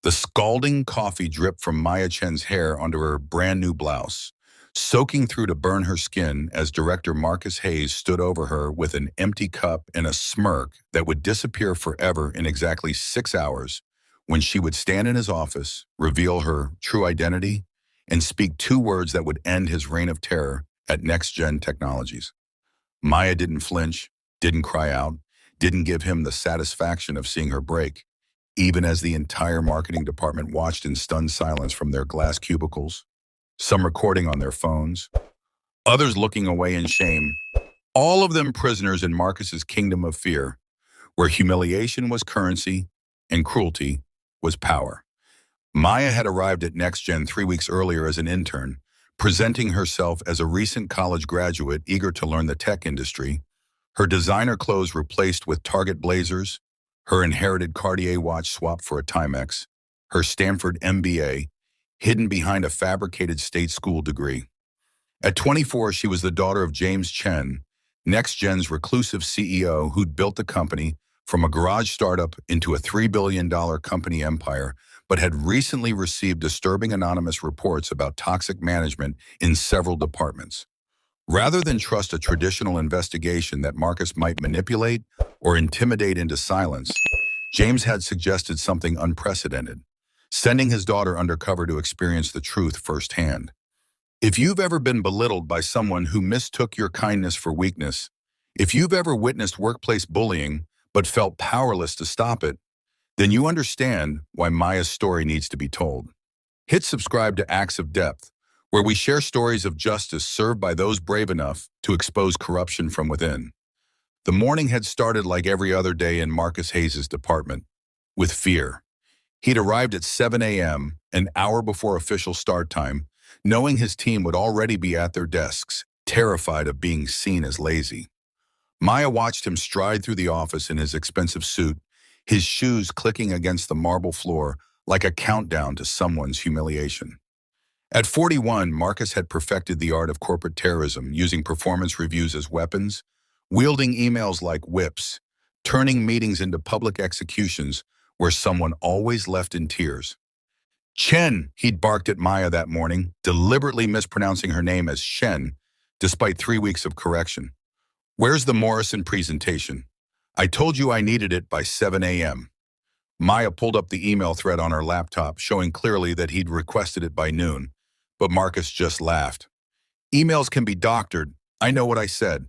The scalding coffee dripped from Maya Chen's hair onto her brand new blouse, soaking through to burn her skin as director Marcus Hayes stood over her with an empty cup and a smirk that would disappear forever in exactly 6 hours when she would stand in his office, reveal her true identity, and speak two words that would end his reign of terror at NexGen Technologies. Maya didn't flinch, didn't cry out, didn't give him the satisfaction of seeing her break, even as the entire marketing department watched in stunned silence from their glass cubicles, some recording on their phones, others looking away in shame, all of them prisoners in Marcus's kingdom of fear, where humiliation was currency and cruelty was power. Maya had arrived at NexGen 3 weeks earlier as an intern, presenting herself as a recent college graduate eager to learn the tech industry, her designer clothes replaced with Target blazers, her inherited Cartier watch swapped for a Timex, her Stanford MBA hidden behind a fabricated state school degree. At 24, she was the daughter of James Chen, NexGen's reclusive CEO who'd built the company from a garage startup into a $3 billion company empire, but had recently received disturbing anonymous reports about toxic management in several departments. Rather than trust a traditional investigation that Marcus might manipulate or intimidate into silence, James had suggested something unprecedented, sending his daughter undercover to experience the truth firsthand. If you've ever been belittled by someone who mistook your kindness for weakness, if you've ever witnessed workplace bullying but felt powerless to stop it, then you understand why Maya's story needs to be told. Hit subscribe to Acts of Depth, where we share stories of justice served by those brave enough to expose corruption from within. The morning had started like every other day in Marcus Hayes' department, with fear. He'd arrived at 7 a.m., an hour before official start time, knowing his team would already be at their desks, terrified of being seen as lazy. Maya watched him stride through the office in his expensive suit, his shoes clicking against the marble floor like a countdown to someone's humiliation. At 41, Marcus had perfected the art of corporate terrorism, using performance reviews as weapons, wielding emails like whips, turning meetings into public executions where someone always left in tears. Chen, he'd barked at Maya that morning, deliberately mispronouncing her name as Shen, despite 3 weeks of correction. Where's the Morrison presentation? I told you I needed it by 7 a.m. Maya pulled up the email thread on her laptop, showing clearly that he'd requested it by noon, but Marcus just laughed. Emails can be doctored. I know what I said.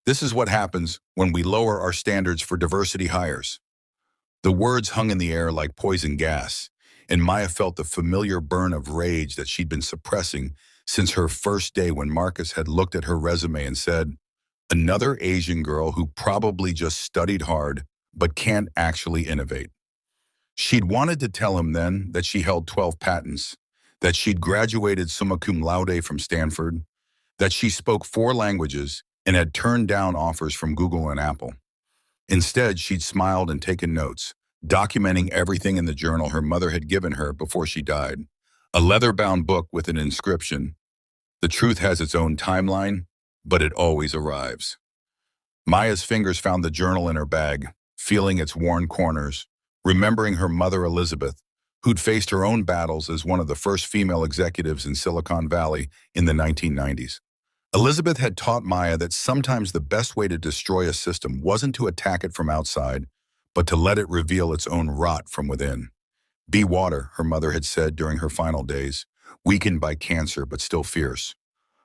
This is what happens when we lower our standards for diversity hires. The words hung in the air like poison gas, and Maya felt the familiar burn of rage that she'd been suppressing since her first day when Marcus had looked at her resume and said, "Another Asian girl who probably just studied hard but can't actually innovate." She'd wanted to tell him then that she held 12 patents, that she'd graduated summa cum laude from Stanford, that she spoke 4 languages and had turned down offers from Google and Apple. Instead, she'd smiled and taken notes, documenting everything in the journal her mother had given her before she died, a leather-bound book with an inscription. The truth has its own timeline, but it always arrives. Maya's fingers found the journal in her bag, feeling its worn corners, remembering her mother Elizabeth, who'd faced her own battles as one of the first female executives in Silicon Valley in the 1990s. Elizabeth had taught Maya that sometimes the best way to destroy a system wasn't to attack it from outside, but to let it reveal its own rot from within. Be water, her mother had said during her final days, weakened by cancer but still fierce.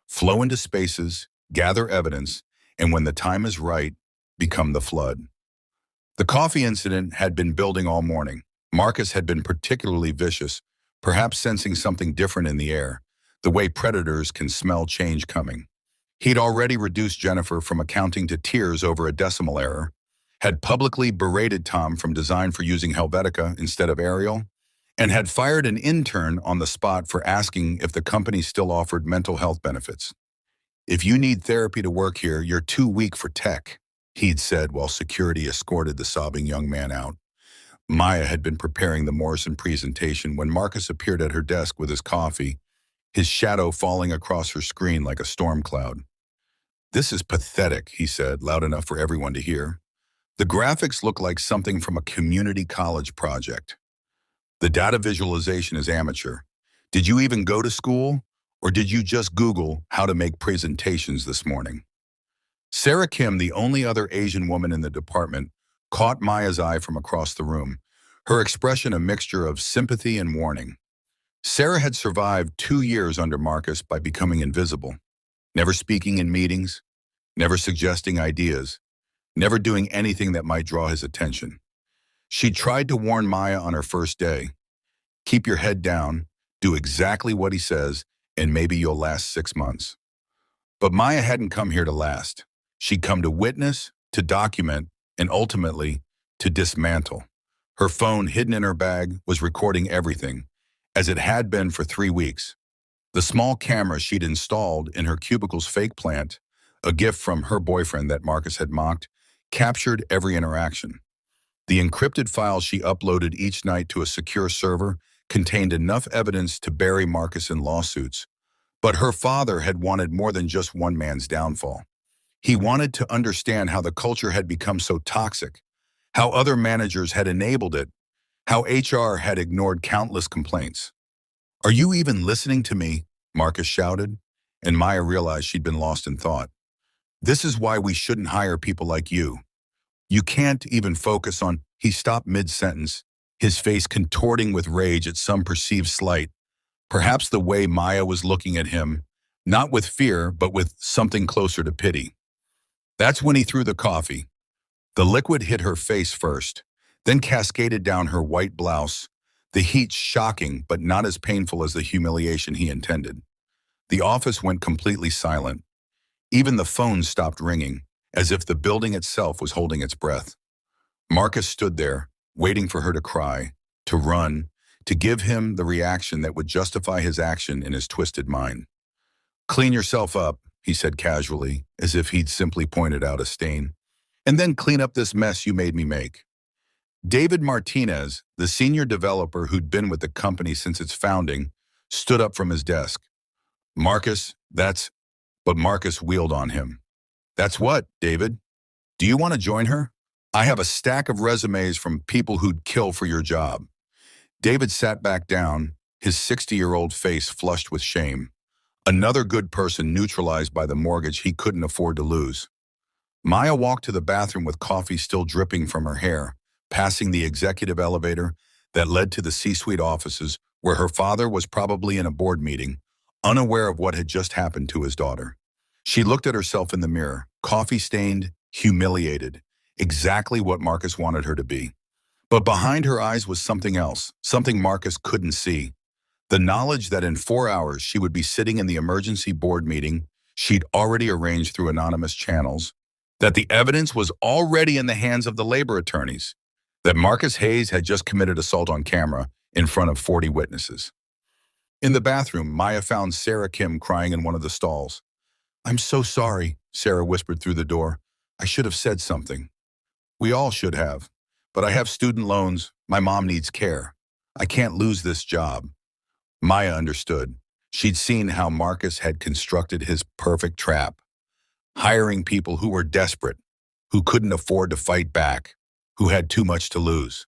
Flow into spaces, gather evidence, and when the time is right, become the flood. The coffee incident had been building all morning. Marcus had been particularly vicious, perhaps sensing something different in the air, the way predators can smell change coming. He'd already reduced Jennifer from accounting to tears over a decimal error, had publicly berated Tom from design for using Helvetica instead of Arial, and had fired an intern on the spot for asking if the company still offered mental health benefits. "If you need therapy to work here, you're too weak for tech," he'd said while security escorted the sobbing young man out. Maya had been preparing the Morrison presentation when Marcus appeared at her desk with his coffee, his shadow falling across her screen like a storm cloud. "This is pathetic," he said, loud enough for everyone to hear. "The graphics look like something from a community college project." The data visualization is amateur. Did you even go to school? Or did you just Google how to make presentations this morning? Sarah Kim, the only other Asian woman in the department, caught Maya's eye from across the room, her expression a mixture of sympathy and warning. Sarah had survived 2 years under Marcus by becoming invisible, never speaking in meetings, never suggesting ideas, never doing anything that might draw his attention. She tried to warn Maya on her first day. Keep your head down, do exactly what he says, and maybe you'll last 6 months. But Maya hadn't come here to last. She'd come to witness, to document, and ultimately, to dismantle. Her phone, hidden in her bag, was recording everything, as it had been for 3 weeks. The small camera she'd installed in her cubicle's fake plant, a gift from her boyfriend that Marcus had mocked, captured every interaction. The encrypted files she uploaded each night to a secure server contained enough evidence to bury Marcus in lawsuits. But her father had wanted more than just one man's downfall. He wanted to understand how the culture had become so toxic, how other managers had enabled it, how HR had ignored countless complaints. "Are you even listening to me?" Marcus shouted, and Maya realized she'd been lost in thought. "This is why we shouldn't hire people like you. You can't even focus on—" He stopped mid-sentence, his face contorting with rage at some perceived slight, perhaps the way Maya was looking at him, not with fear, but with something closer to pity. That's when he threw the coffee. The liquid hit her face first, then cascaded down her white blouse, the heat shocking but not as painful as the humiliation he intended. The office went completely silent. Even the phone stopped ringing, as if the building itself was holding its breath. Marcus stood there, waiting for her to cry, to run, to give him the reaction that would justify his action in his twisted mind. "Clean yourself up," he said casually, as if he'd simply pointed out a stain. "And then clean up this mess you made me make." David Martinez, the senior developer who'd been with the company since its founding, stood up from his desk. "Marcus, that's—" But Marcus wheeled on him. "That's what, David? Do you want to join her? I have a stack of resumes from people who'd kill for your job." David sat back down, his 60-year-old face flushed with shame. Another good person neutralized by the mortgage he couldn't afford to lose. Maya walked to the bathroom with coffee still dripping from her hair, passing the executive elevator that led to the C-suite offices where her father was probably in a board meeting, unaware of what had just happened to his daughter. She looked at herself in the mirror, coffee-stained, humiliated, exactly what Marcus wanted her to be. But behind her eyes was something else, something Marcus couldn't see. The knowledge that in 4 hours she would be sitting in the emergency board meeting she'd already arranged through anonymous channels, that the evidence was already in the hands of the labor attorneys, that Marcus Hayes had just committed assault on camera in front of 40 witnesses. In the bathroom, Maya found Sarah Kim crying in one of the stalls. "I'm so sorry," Sarah whispered through the door. "I should have said something." "We all should have. But I have student loans. My mom needs care. I can't lose this job." Maya understood. She'd seen how Marcus had constructed his perfect trap, hiring people who were desperate, who couldn't afford to fight back, who had too much to lose.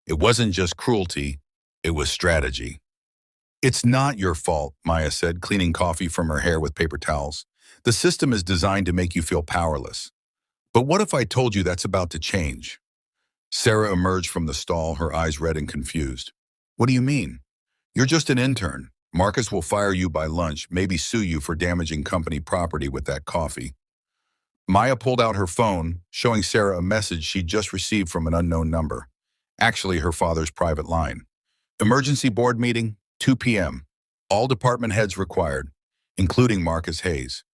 It wasn't just cruelty, it was strategy. "It's not your fault," Maya said, cleaning coffee from her hair with paper towels. "The system is designed to make you feel powerless. But what if I told you that's about to change?" Sarah emerged from the stall, her eyes red and confused. "What do you mean?" "You're just an intern. Marcus will fire you by lunch, maybe sue you for damaging company property with that coffee." Maya pulled out her phone, showing Sarah a message she'd just received from an unknown number. Actually, her father's private line. "Emergency board meeting, 2 p.m. All department heads required, including Marcus Hayes."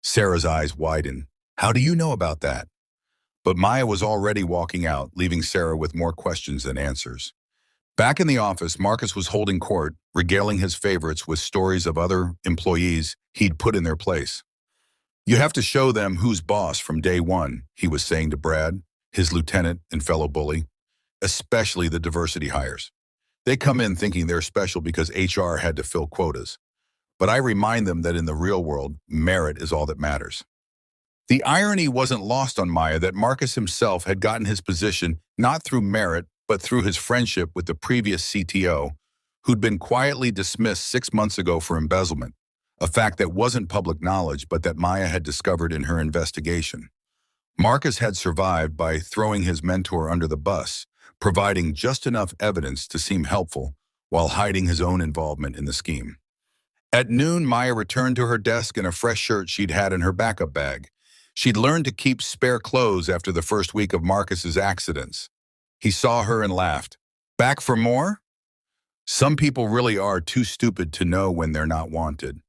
Sarah's eyes widened. "How do you know about that?" But Maya was already walking out, leaving Sarah with more questions than answers. Back in the office, Marcus was holding court, regaling his favorites with stories of other employees he'd put in their place. "You have to show them who's boss from day one," he was saying to Brad, his lieutenant and fellow bully, "especially the diversity hires. They come in thinking they're special because HR had to fill quotas. But I remind them that in the real world, merit is all that matters." The irony wasn't lost on Maya that Marcus himself had gotten his position not through merit, but through his friendship with the previous CTO, who'd been quietly dismissed 6 months ago for embezzlement, a fact that wasn't public knowledge but that Maya had discovered in her investigation. Marcus had survived by throwing his mentor under the bus, providing just enough evidence to seem helpful while hiding his own involvement in the scheme. At noon, Maya returned to her desk in a fresh shirt she'd had in her backup bag. She'd learned to keep spare clothes after the first week of Marcus's accidents. He saw her and laughed. "Back for more?" Some people really are too stupid to know when they're not wanted.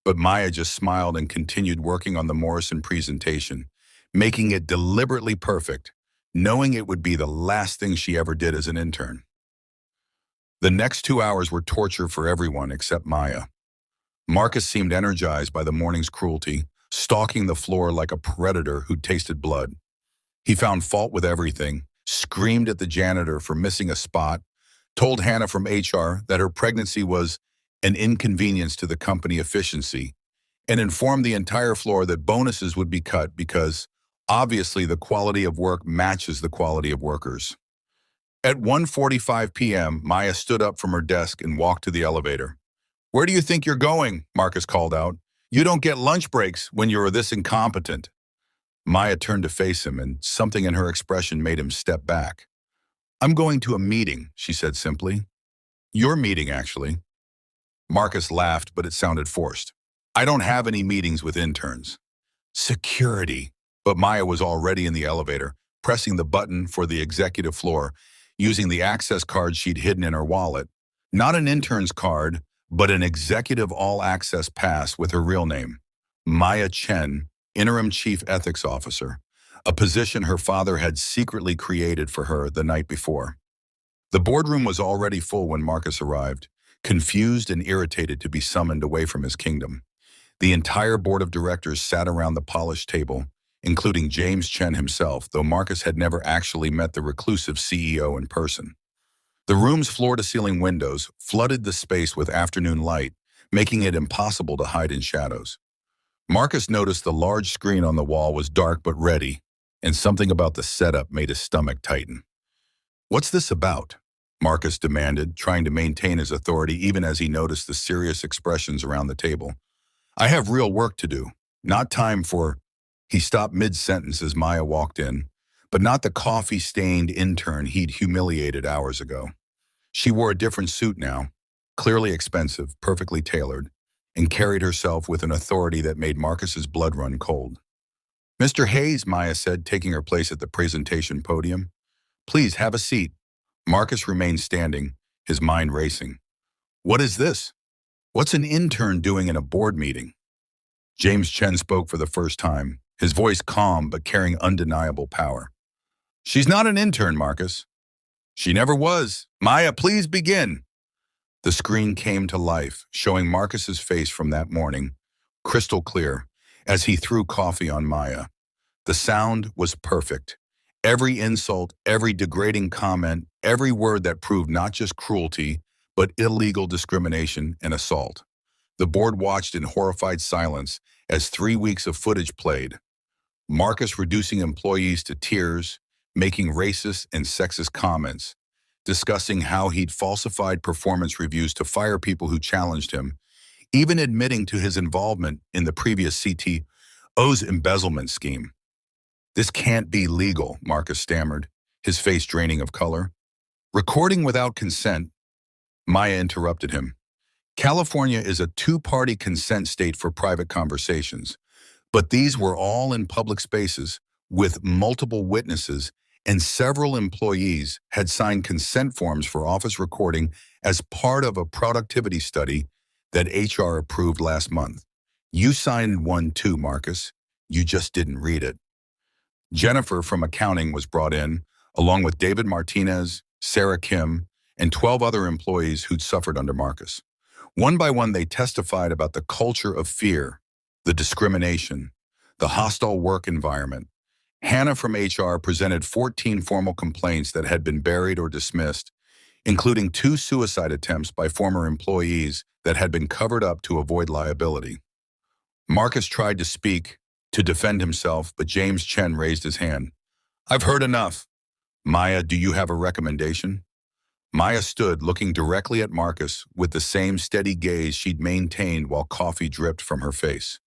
But Maya just smiled and continued working on the Morrison presentation, making it deliberately perfect, knowing it would be the last thing she ever did as an intern. The next 2 hours were torture for everyone except Maya. Marcus seemed energized by the morning's cruelty, stalking the floor like a predator who'd tasted blood. He found fault with everything, screamed at the janitor for missing a spot, told Hannah from HR that her pregnancy was an inconvenience to the company efficiency, and informed the entire floor that bonuses would be cut because, obviously, the quality of work matches the quality of workers. At 1:45 p.m., Maya stood up from her desk and walked to the elevator. "Where do you think you're going?" Marcus called out. "You don't get lunch breaks when you're this incompetent." Maya turned to face him, and something in her expression made him step back. "I'm going to a meeting," she said simply. "Your meeting, actually." Marcus laughed, but it sounded forced. "I don't have any meetings with interns." Security. But Maya was already in the elevator, pressing the button for the executive floor, using the access card she'd hidden in her wallet. Not an intern's card, but an executive all-access pass with her real name. Maya Chen, interim chief ethics officer, a position her father had secretly created for her the night before. The boardroom was already full when Marcus arrived, confused and irritated to be summoned away from his kingdom. The entire board of directors sat around the polished table, including James Chen himself, though Marcus had never actually met the reclusive CEO in person. The room's floor-to-ceiling windows flooded the space with afternoon light, making it impossible to hide in shadows. Marcus noticed the large screen on the wall was dark but ready, and something about the setup made his stomach tighten. "What's this about?" Marcus demanded, trying to maintain his authority even as he noticed the serious expressions around the table. "I have real work to do, not time for—" He stopped mid-sentence as Maya walked in, but not the coffee-stained intern he'd humiliated hours ago. She wore a different suit now, clearly expensive, perfectly tailored, and carried herself with an authority that made Marcus's blood run cold. "Mr. Hayes," Maya said, taking her place at the presentation podium. "Please have a seat." Marcus remained standing, his mind racing. "What is this? What's an intern doing in a board meeting?" James Chen spoke for the first time, his voice calm but carrying undeniable power. "She's not an intern, Marcus. She never was. Maya, please begin." The screen came to life, showing Marcus's face from that morning, crystal clear, as he threw coffee on Maya. The sound was perfect. Every insult, every degrading comment, every word that proved not just cruelty, but illegal discrimination and assault. The board watched in horrified silence as 3 weeks of footage played. Marcus reducing employees to tears, making racist and sexist comments, discussing how he'd falsified performance reviews to fire people who challenged him, even admitting to his involvement in the previous CTO's embezzlement scheme. "This can't be legal," Marcus stammered, his face draining of color. "Recording without consent," Maya interrupted him. "California is a two-party consent state for private conversations, but these were all in public spaces with multiple witnesses, and several employees had signed consent forms for office recording as part of a productivity study that HR approved last month. You signed one too, Marcus. You just didn't read it." Jennifer from accounting was brought in, along with David Martinez, Sarah Kim, and 12 other employees who'd suffered under Marcus. One by one, they testified about the culture of fear, the discrimination, the hostile work environment. Hannah from HR presented 14 formal complaints that had been buried or dismissed, including 2 suicide attempts by former employees that had been covered up to avoid liability. Marcus tried to speak, to defend himself, but James Chen raised his hand. "I've heard enough." Maya, do you have a recommendation? Maya stood looking directly at Marcus with the same steady gaze she'd maintained while coffee dripped from her face.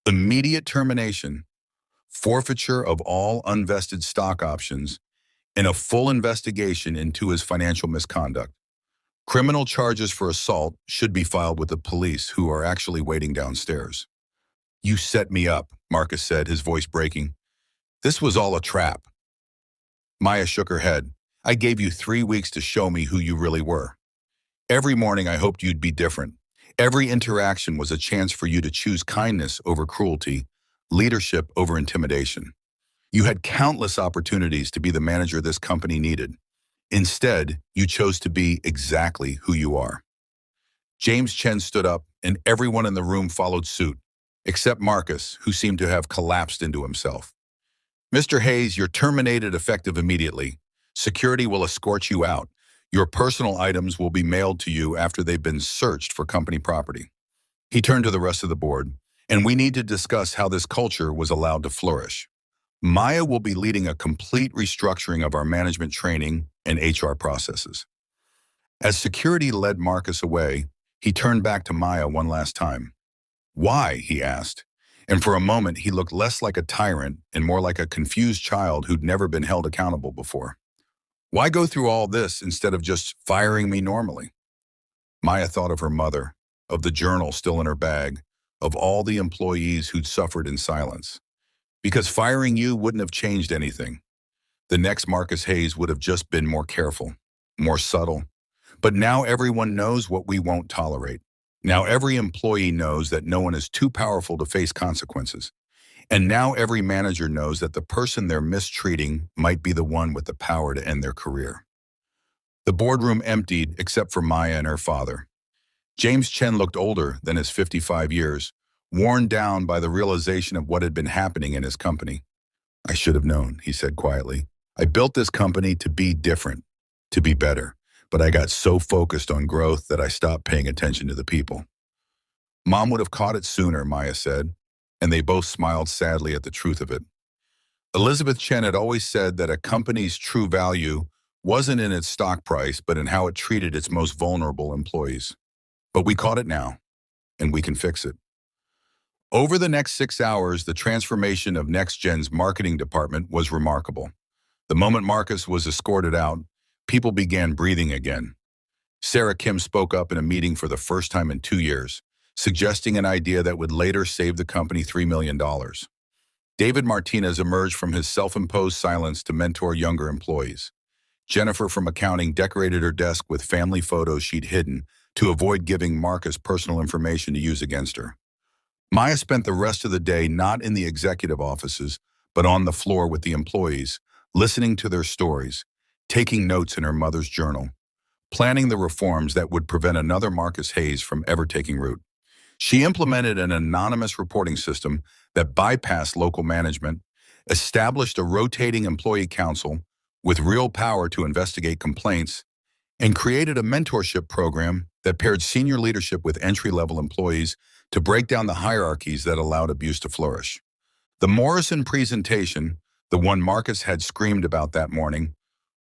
Immediate termination, forfeiture of all unvested stock options, and a full investigation into his financial misconduct. Criminal charges for assault should be filed with the police, who are actually waiting downstairs. You set me up, Marcus said, his voice breaking. This was all a trap. Maya shook her head. I gave you 3 weeks to show me who you really were. Every morning I hoped you'd be different. Every interaction was a chance for you to choose kindness over cruelty, leadership over intimidation. You had countless opportunities to be the manager this company needed. Instead, you chose to be exactly who you are. James Chen stood up, and everyone in the room followed suit, except Marcus, who seemed to have collapsed into himself. Mr. Hayes, you're terminated effective immediately. Security will escort you out. Your personal items will be mailed to you after they've been searched for company property. He turned to the rest of the board, and we need to discuss how this culture was allowed to flourish. Maya will be leading a complete restructuring of our management training and HR processes. As security led Marcus away, he turned back to Maya one last time. Why? He asked. And for a moment, he looked less like a tyrant and more like a confused child who'd never been held accountable before. Why go through all this instead of just firing me normally? Maya thought of her mother, of the journal still in her bag, of all the employees who'd suffered in silence. Because firing you wouldn't have changed anything. The next Marcus Hayes would have just been more careful, more subtle. But now everyone knows what we won't tolerate. Now every employee knows that no one is too powerful to face consequences. And now every manager knows that the person they're mistreating might be the one with the power to end their career. The boardroom emptied except for Maya and her father. James Chen looked older than his 55 years, worn down by the realization of what had been happening in his company. I should have known, he said quietly. I built this company to be different, to be better, but I got so focused on growth that I stopped paying attention to the people. Mom would have caught it sooner, Maya said, and they both smiled sadly at the truth of it. Elizabeth Chen had always said that a company's true value wasn't in its stock price, but in how it treated its most vulnerable employees. But we caught it now, and we can fix it. Over the next 6 hours, the transformation of NexGen's marketing department was remarkable. The moment Marcus was escorted out, people began breathing again. Sarah Kim spoke up in a meeting for the first time in 2 years, suggesting an idea that would later save the company $3 million. David Martinez emerged from his self-imposed silence to mentor younger employees. Jennifer from accounting decorated her desk with family photos she'd hidden to avoid giving Marcus personal information to use against her. Maya spent the rest of the day not in the executive offices, but on the floor with the employees, listening to their stories, taking notes in her mother's journal, planning the reforms that would prevent another Marcus Hayes from ever taking root. She implemented an anonymous reporting system that bypassed local management, established a rotating employee council with real power to investigate complaints, and created a mentorship program that paired senior leadership with entry-level employees to break down the hierarchies that allowed abuse to flourish. The Morrison presentation, the one Marcus had screamed about that morning,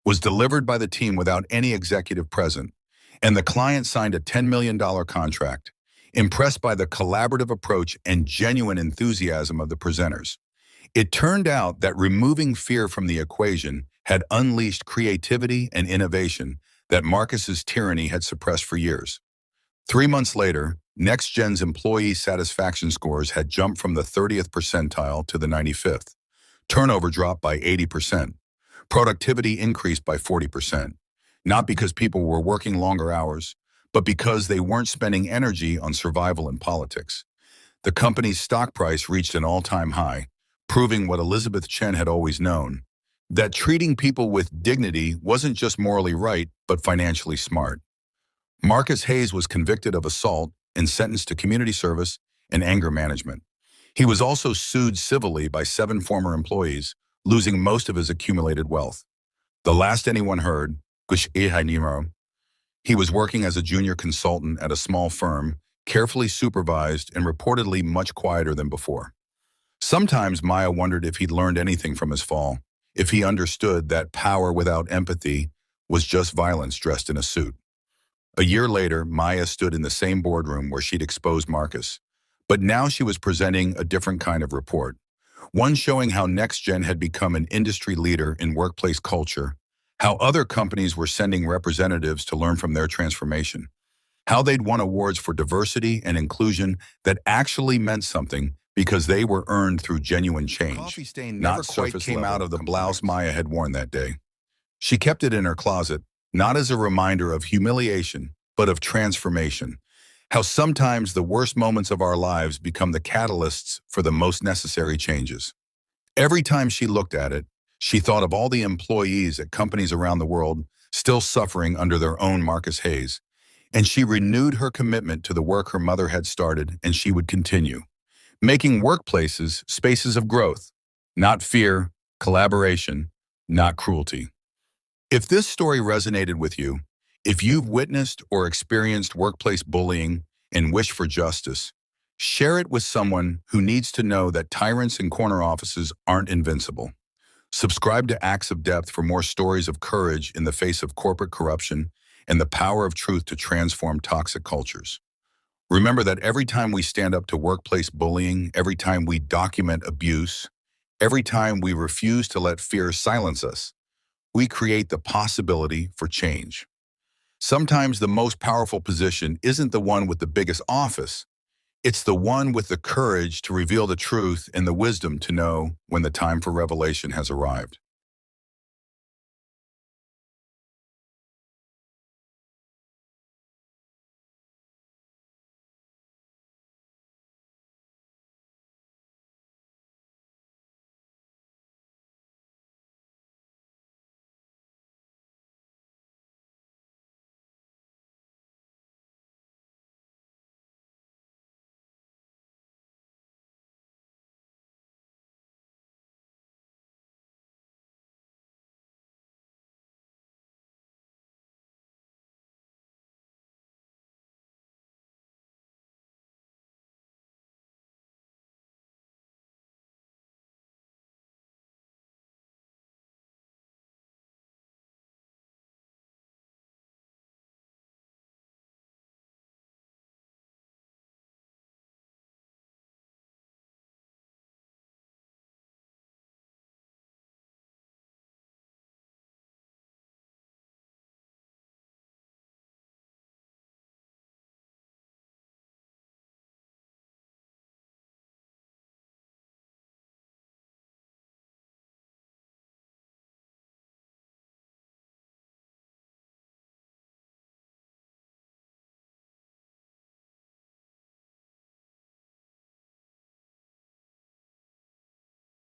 was delivered by the team without any executive present, and the client signed a $10 million contract, impressed by the collaborative approach and genuine enthusiasm of the presenters. It turned out that removing fear from the equation had unleashed creativity and innovation that Marcus's tyranny had suppressed for years. 3 months later, NexGen's employee satisfaction scores had jumped from the 30th percentile to the 95th. Turnover dropped by 80%. Productivity increased by 40%, not because people were working longer hours, but because they weren't spending energy on survival and politics. The company's stock price reached an all-time high, proving what Elizabeth Chen had always known, that treating people with dignity wasn't just morally right, but financially smart. Marcus Hayes was convicted of assault and sentenced to community service and anger management. He was also sued civilly by 7 former employees, losing most of his accumulated wealth. The last anyone heard, he was working as a junior consultant at a small firm, carefully supervised and reportedly much quieter than before. Sometimes Maya wondered if he'd learned anything from his fall, if he understood that power without empathy was just violence dressed in a suit. A year later, Maya stood in the same boardroom where she'd exposed Marcus. But now she was presenting a different kind of report, one showing how NexGen had become an industry leader in workplace culture, how other companies were sending representatives to learn from their transformation, how they'd won awards for diversity and inclusion that actually meant something because they were earned through genuine change. Coffee stain Not never quite surface came level out of the blouse blouse. Maya had worn that day. She kept it in her closet, not as a reminder of humiliation, but of transformation. How sometimes the worst moments of our lives become the catalysts for the most necessary changes. Every time she looked at it, she thought of all the employees at companies around the world still suffering under their own Marcus Hayes. And she renewed her commitment to the work her mother had started, and she would continue, making workplaces spaces of growth, not fear, collaboration, not cruelty. If this story resonated with you, if you've witnessed or experienced workplace bullying and wish for justice, share it with someone who needs to know that tyrants in corner offices aren't invincible. Subscribe to Acts of Depth for more stories of courage in the face of corporate corruption and the power of truth to transform toxic cultures. Remember that every time we stand up to workplace bullying, every time we document abuse, every time we refuse to let fear silence us, we create the possibility for change. Sometimes the most powerful position isn't the one with the biggest office. It's the one with the courage to reveal the truth and the wisdom to know when the time for revelation has arrived.